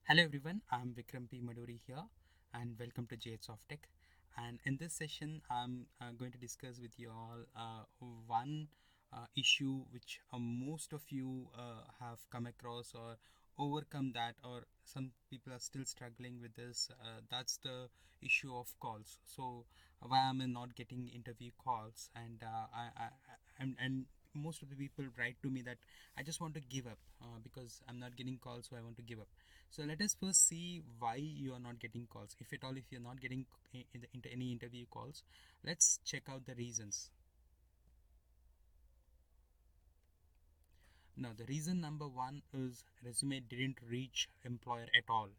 Hello everyone, I'm Vikram P. Maduri here and welcome to JH Softech. And in this session, I'm going to discuss with you all one issue which most of you have come across or overcome that, or some people are still struggling with this. That's the issue of calls. So, why am I not getting interview calls? And most of the people write to me that I just want to give up because I'm not getting calls, so I want to give up. So let us first see why you are not getting calls. If at all, if you're not getting into any interview calls, let's check out the reasons. Now, the reason number one is resume didn't reach employer at all.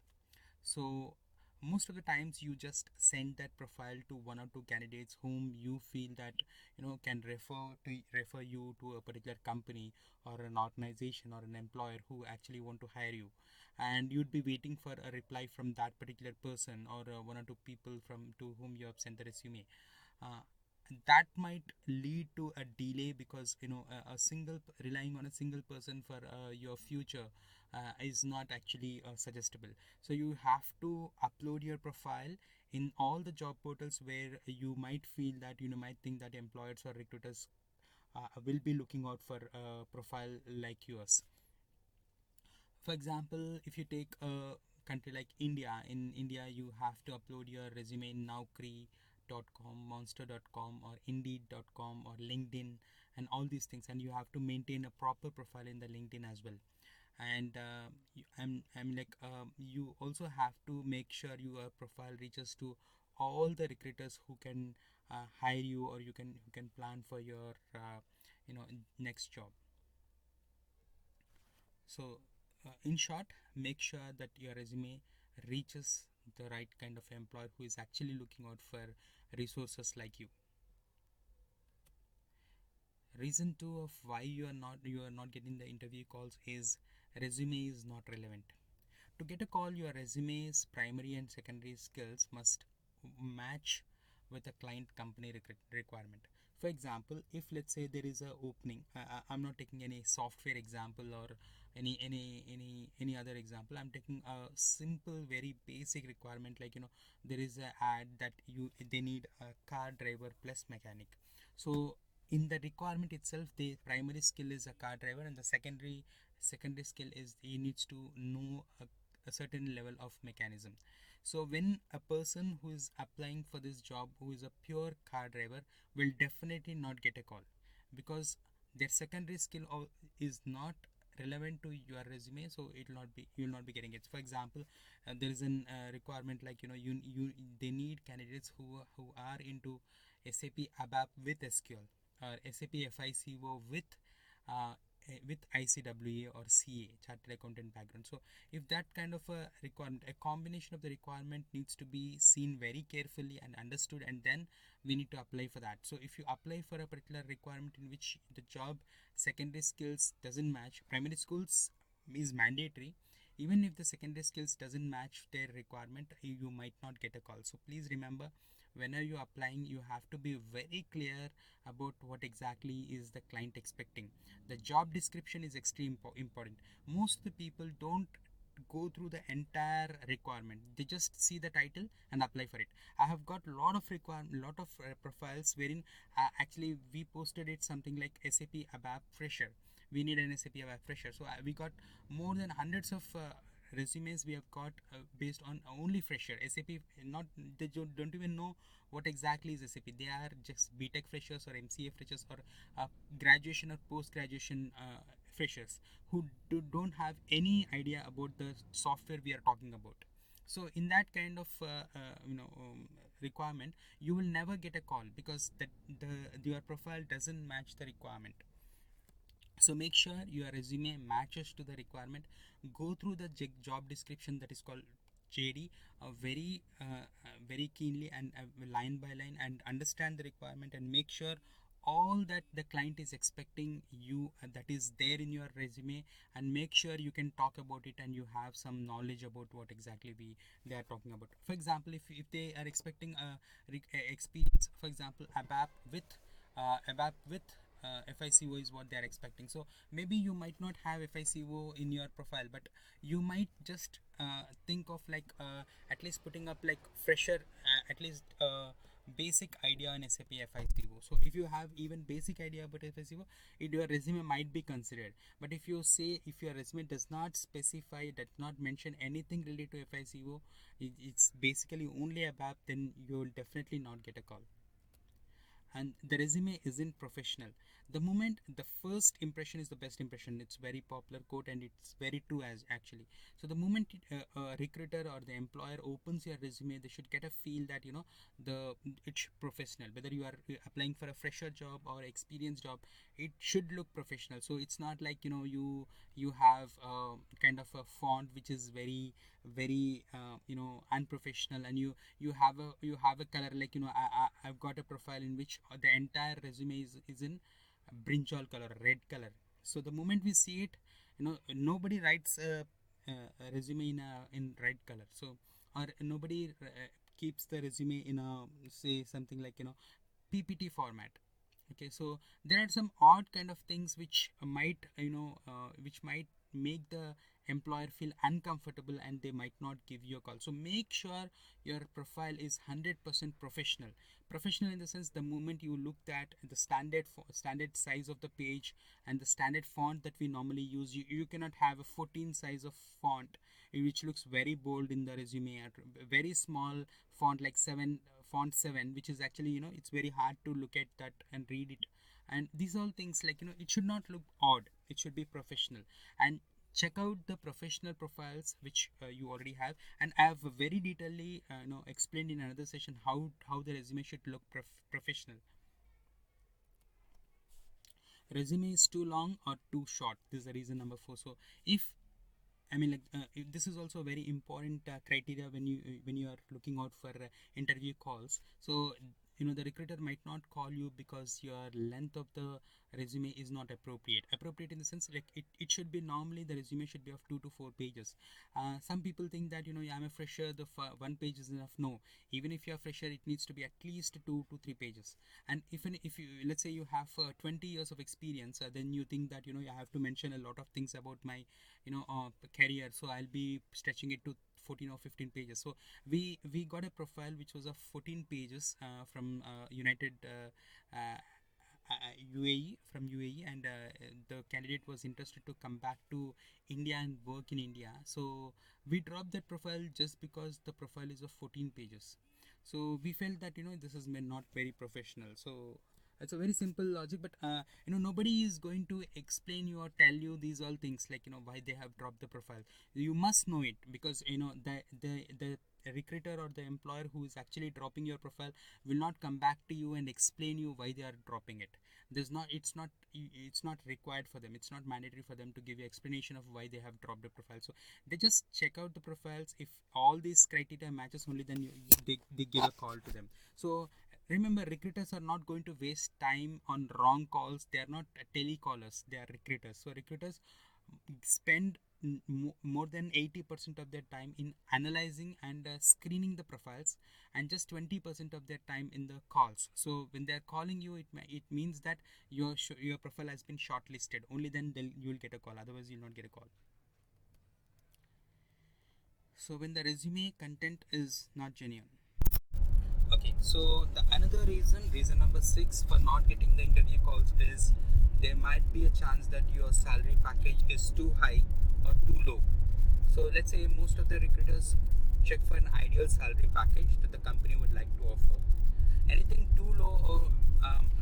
So most of the times you just send that profile to one or two candidates whom you feel that can refer you to a particular company or an organization or an employer who actually want to hire you, and you'd be waiting for a reply from that particular person or one or two people from to whom you have sent the resume. uh, that might lead to a delay because a single relying on a single person for your future is not actually suggestible. So you have to upload your profile in all the job portals where you might feel that might think that employers or recruiters will be looking out for a profile like yours. For example, if you take a country like India, in India you have to upload your resume in Naukri.com, Monster.com, or Indeed.com, or LinkedIn, and all these things, and you have to maintain a proper profile in the LinkedIn as well. And I'm like you also have to make sure your profile reaches to all the recruiters who can hire you, or you can plan for your next job. So, in short, make sure that your resume reaches the right kind of employer who is actually looking out for resources like you. Reason two of why you are not getting the interview calls is resume is not relevant. To get a call, your resume's primary and secondary skills must match with a client company requirement. For example, if let's say there is a opening, I'm not taking any software example or any other example. I'm taking a simple, very basic requirement, like there is a ad that they need a car driver plus mechanic. So in the requirement itself, the primary skill is a car driver, and the secondary skill is he needs to know a certain level of mechanism. So when a person who is applying for this job who is a pure car driver will definitely not get a call, because their secondary skill is not relevant to your resume, so it will not be you will not be getting it. For example, there is an requirement like you they need candidates who are into SAP ABAP with SQL, or SAP FICO uh, with ICWA or CA, Chartered Accountant background. So if that kind of a requirement, a combination of the requirement needs to be seen very carefully and understood, and then we need to apply for that. So if you apply for a particular requirement in which the job secondary skills doesn't match, primary schools is mandatory. Even if the secondary skills doesn't match their requirement, you might not get a call. So please remember, whenever you're applying, you have to be very clear about what exactly is the client expecting. The job description is extremely important. Most of the people don't go through the entire requirement. They just see the title and apply for it. I have got lot of profiles wherein actually we posted it something like SAP ABAP fresher. We need an SAP ABAP fresher. So we got more than hundreds of resumes we have got based on only fresher SAP. Not they don't even know what exactly is SAP. They are just BTech freshers or MCA freshers or graduation or post graduation freshers who don't have any idea about the software we are talking about. So in that kind of requirement, you will never get a call because your profile doesn't match the requirement. So make sure your resume matches to the requirement. Go through the job description, that is called JD, very keenly and line by line, and understand the requirement and make sure all that the client is expecting you that is there in your resume, and make sure you can talk about it and you have some knowledge about what exactly they are talking about. For example, if they are expecting a experience, for example, ABAP with FICO is what they are expecting. So maybe you might not have FICO in your profile, but you might just think of like at least putting up like fresher, at least basic idea on SAP FICO. So if you have even basic idea about FICO, your resume might be considered. But if you say, if your resume does not specify, does not mention anything related to FICO, it's basically only a BAP, then you will definitely not get a call. And the resume isn't professional. The moment, the first impression is the best impression. It's very popular quote, and it's very true as actually. So the moment a recruiter or the employer opens your resume, they should get a feel that the it's professional. Whether you are applying for a fresher job or experienced job, it should look professional. So it's not like you have kind of a font which is very unprofessional, and you have a color like I've got a profile in which the entire resume is in brinjal color, red color. So the moment we see it, nobody writes a resume in red color. So, or nobody keeps the resume in a, say something like PPT format. Okay, so there are some odd kind of things which might make the employer feel uncomfortable, and they might not give you a call. So make sure your profile is 100% professional in the sense, the moment you looked at the standard size of the page and the standard font that we normally use, you cannot have a 14 size of font which looks very bold in the resume, very small font like 7 font 7, which is actually it's very hard to look at that and read it. And these all things, like it should not look odd, it should be professional. And check out the professional profiles which you already have, and I have very detailedly explained in another session how the resume should look professional. Resume is too long or too short, this is the reason number 4. So if this is also a very important criteria when you are looking out for interview calls. So the recruiter might not call you because your length of the resume is not appropriate in the sense, like it should be, normally the resume should be of 2 to 4 pages. Some people think that I'm a fresher, the 1 page is enough. No, even if you're a fresher, it needs to be at least 2 to 3 pages. And if you, let's say you have 20 years of experience, then you think that I have to mention a lot of things about my career, so I'll be stretching it to 14 or 15 pages. So we got a profile which was of 14 pages from United UAE, and the candidate was interested to come back to India and work in India. So we dropped that profile just because the profile is of 14 pages. So we felt that this is not very professional. So it's a very simple logic, but nobody is going to explain you or tell you these all things, like why they have dropped the profile. You must know it, because the recruiter or the employer who is actually dropping your profile will not come back to you and explain you why they are dropping it. It's not required for them, it's not mandatory for them to give you explanation of why they have dropped the profile. So they just check out the profiles. If all these criteria matches, only then they give a call to them. So remember, recruiters are not going to waste time on wrong calls. They are not telecallers, they are recruiters. So recruiters spend more than 80% of their time in analyzing and screening the profiles, and just 20% of their time in the calls. So when they are calling you, it means that your profile has been shortlisted. Only then you will get a call, otherwise you will not get a call. So when the resume content is not genuine. Okay, so the another reason number 6 for not getting the interview calls is there might be a chance that your salary package is too high or too low. So let's say most of the recruiters check for an ideal salary package that the company would like to offer. Anything too low or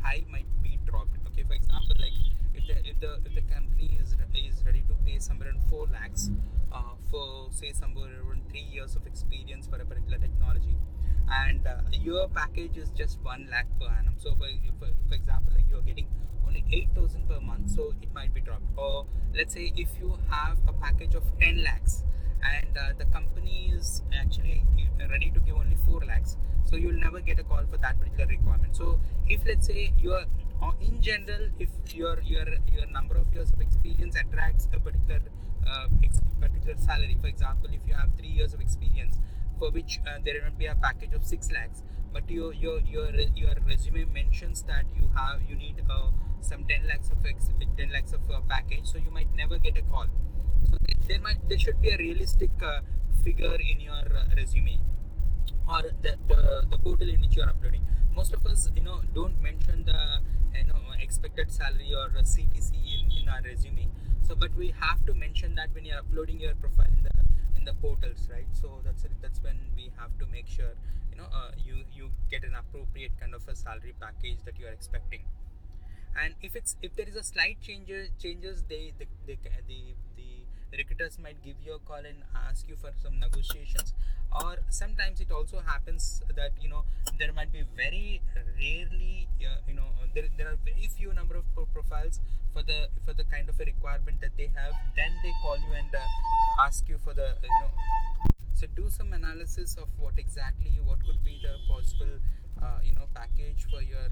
high might be dropped. Okay, for example, like if the company is ready to pay somewhere around 4 lakhs for, say, somewhere around 3 years of experience for a particular technology, and your package is just 1 lakh per annum. So for example, like you're getting only 8,000 per month, so it might be dropped. Or let's say if you have a package of 10 lakhs and the company is actually ready to give only 4 lakhs, so you'll never get a call for that particular requirement. So if, let's say, you're in general, if your number of years of experience attracts a particular salary, for example, if you have 3 years of experience for which there will be a package of 6 lakhs, but your resume mentions that you need some 10 lakhs of 10 lakhs of package, so you might never get a call. So there should be a realistic figure in your resume, or the portal in which you are uploading. Most of us, don't mention the expected salary or CTC in our resume. So, but we have to mention that when you are uploading your profile in the portals, right? So that's when we have to make sure you get an appropriate kind of a salary package that you are expecting. And if there is a slight changes, the recruiters might give you a call and ask you for some negotiations. Or sometimes it also happens that there might be very rarely, there are very few number of profiles for the kind of a requirement that they have. Then they call you and ask you for the so do some analysis of what could be the possible package for your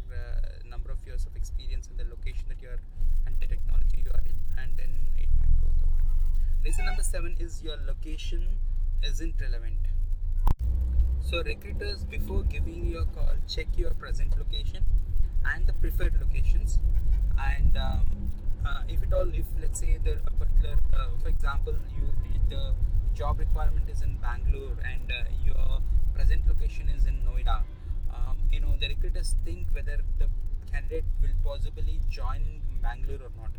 number of years of experience in the location that you are and the technology you are in, and then it might work out. Reason number 7 is your location isn't relevant. So recruiters, before giving you a call, check your present location and the preferred locations. And if let's say the a particular, for example, the job requirement is in Bangalore and your present location is in Noida, the recruiters think whether the candidate will possibly join Bangalore or not,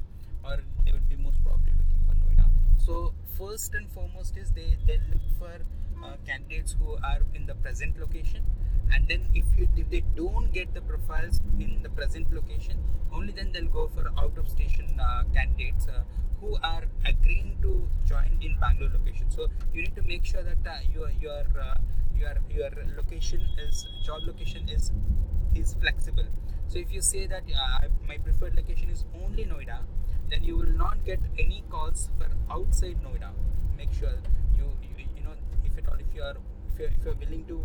or they would be most probably looking for Noida. So first and foremost is they look for candidates who are in the present location, and then if they don't get the profiles in the present location, only then they'll go for out of station candidates who are agreeing to join in Bangalore location. So you need to make sure that your location is job location is flexible. So if you say that my preferred location is only Noida, then you will not get any calls for outside Noida. Make sure if you're willing to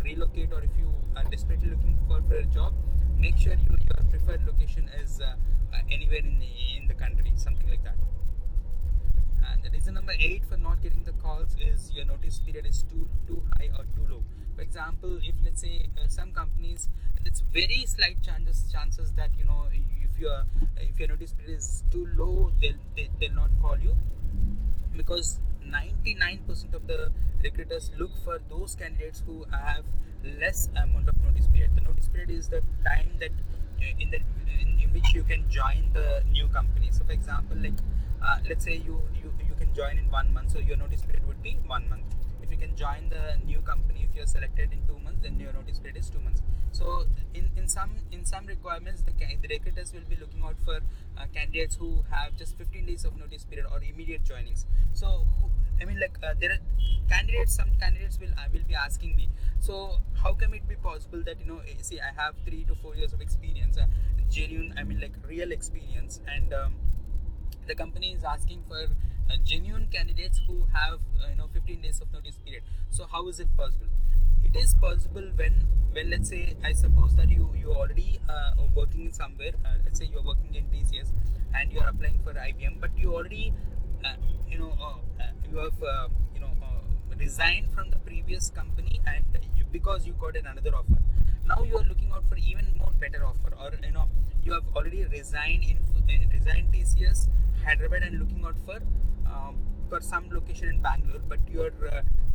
relocate, or if you are desperately looking for a job, make sure your preferred location is anywhere in the country, something like that. And the reason number 8 for not getting the calls is your notice period is too high or too low. For example, if let's say some companies, it's very slight chances that if your notice period is too low, they'll not call you, because 99% of the recruiters look for those candidates who have less amount of notice period. The notice period is the time that in which you can join the new company. So for example, like let's say you can join in 1 month, so your notice period would be 1 month. If you can join the new company, if you're selected in 2 months, then your notice period is 2 months. So in some requirements, the recruiters will be looking out for candidates who have just 15 days of notice period or immediate joinings. So there are some candidates will be asking me, so how can it be possible that see, I have 3 to 4 years of experience, genuine, real experience, and the company is asking for genuine candidates who have 15 days of notice period. So how is it possible? It is possible when let's say, I suppose that you already working somewhere, let's say you're working in TCS and you're applying for IBM, but you already you have resigned from the previous company, and because you got another offer, now you are looking out for even more better offer, or you have already resigned TCS Hyderabad and looking out for some location in Bangalore, but your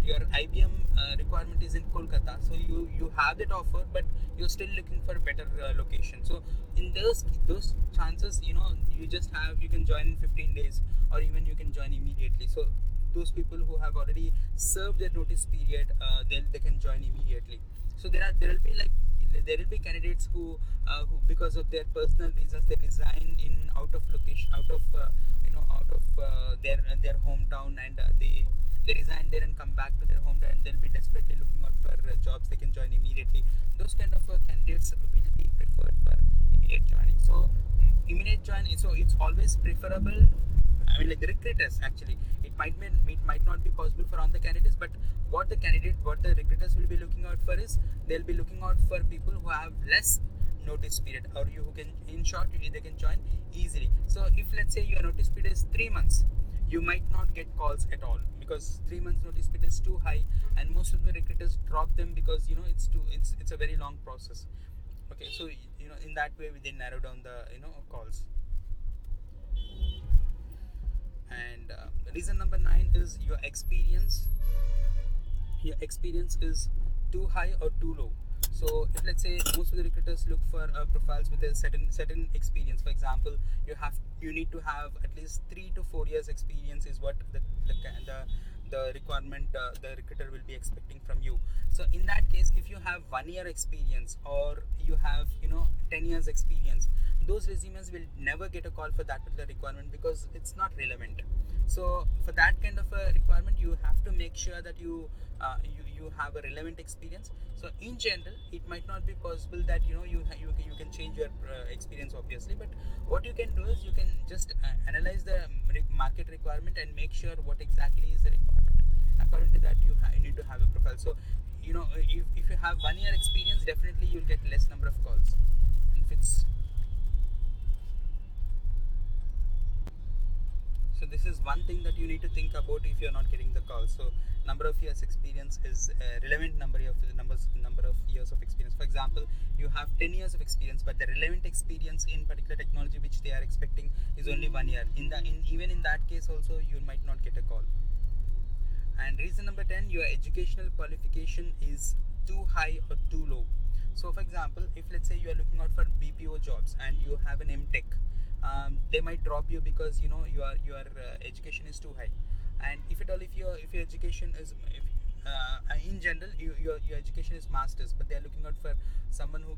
IBM requirement is in Kolkata. So you have that offer, but you're still looking for a better location. So in those chances, you can join in 15 days, or even you can join immediately. So those people who have already served their notice period, they can join immediately. So there will be candidates who because of their personal reasons, they resign in out of their hometown, and they resign there and come back to their hometown, and they'll be desperately looking out for jobs. They can join immediately. Those kind of candidates will be preferred for immediate joining. So immediate join, so it's always preferable. The recruiters, actually, it might not be possible for all the candidates, but what the recruiters will be looking out for is, they'll be looking out for people who have less notice period, or who can, in short, they can join easily. So if let's say your notice period is 3 months, you might not get calls at all, because 3 months notice period is too high, and most of the recruiters drop them because it's a very long process. Okay, so in that way they narrow down the calls. And reason number 9 is your experience is too high or too low. So if, let's say, most of the recruiters look for profiles with a certain experience. For example, you need to have at least 3 to 4 years experience is what the requirement the recruiter will be expecting from you. So in that case, if you have 1 year experience or you have 10 years experience, those resumes will never get a call for that particular requirement because it's not relevant. So for that kind of a requirement, you have to make sure that you have a relevant experience. So in general, it might not be possible that you can change your experience, obviously, but what you can do is you can just analyze the market requirement and make sure what exactly is the requirement. According to that, you need to have a profile. So if you have 1 year experience, definitely you'll get less number of calls. If it's So this is one thing that you need to think about if you're not getting the call. So number of years experience is a relevant number of years of experience. For example, you have 10 years of experience, but the relevant experience in particular technology which they are expecting is only 1 year. Even in that case also, you might not get a call. And reason number 10, your educational qualification is too high or too low. So for example, if, let's say, you are looking out for BPO jobs and you have an MTech, they might drop you because your education is too high. And if at all, if your education is in general, your education is masters, but they are looking out for someone who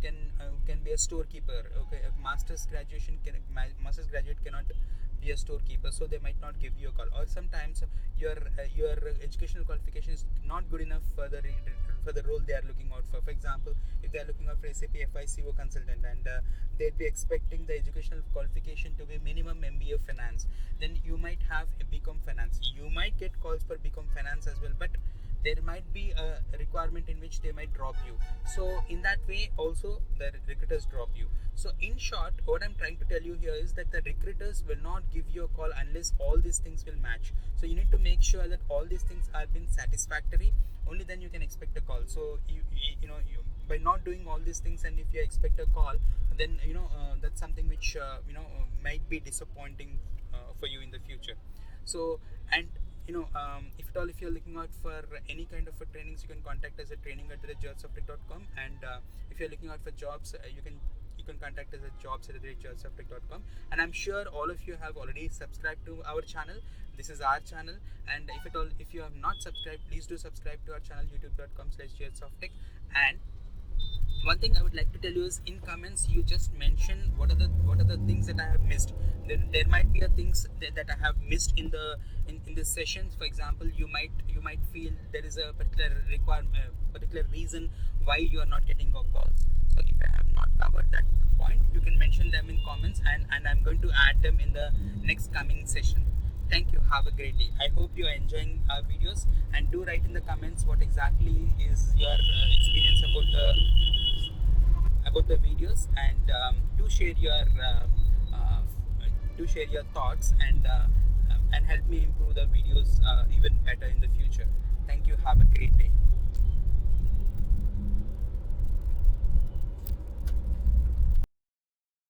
can be a storekeeper. Okay, a master's graduate cannot be a storekeeper, so they might not give you a call. Or sometimes your educational qualification is not good enough for the role they are looking out for. For example, if they are looking out for SAP FICO consultant and they'd be expecting the educational qualification to be minimum MBA finance, then you might have a BCom finance. You might get calls for BCom finance as well, but there might be a requirement in which they might drop you. So in that way also the recruiters drop you. So in short, what I'm trying to tell you here is that the recruiters will not give you a call unless all these things will match. So you need to make sure that all these things are been satisfactory. Only then you can expect a call. So you by not doing all these things, and if you expect a call, then that's something which might be disappointing for you in the future. So, and if you're looking out for any kind of trainings, you can contact us at training@jobsoftech.com. And if you're looking out for jobs, you can contact us at jobs@jobsoftech.com. And I'm sure all of you have already subscribed to our channel. This is our channel, and if you have not subscribed, please do subscribe to our channel, youtube.com/jobsoftech. And one thing I would like to tell you is, in comments you just mention what are the things that I have missed. There might be things that I have missed in this session. For example, you might feel there is a particular reason why you are not getting calls. So if I have not covered that point, you can mention them in comments, and I'm going to add them in the next coming session. Thank you. Have a great day. I hope you are enjoying our videos, and do write in the comments what exactly is your experience about the videos, and do share your thoughts, and help me improve the videos even better in the future. Thank you. Have a great day.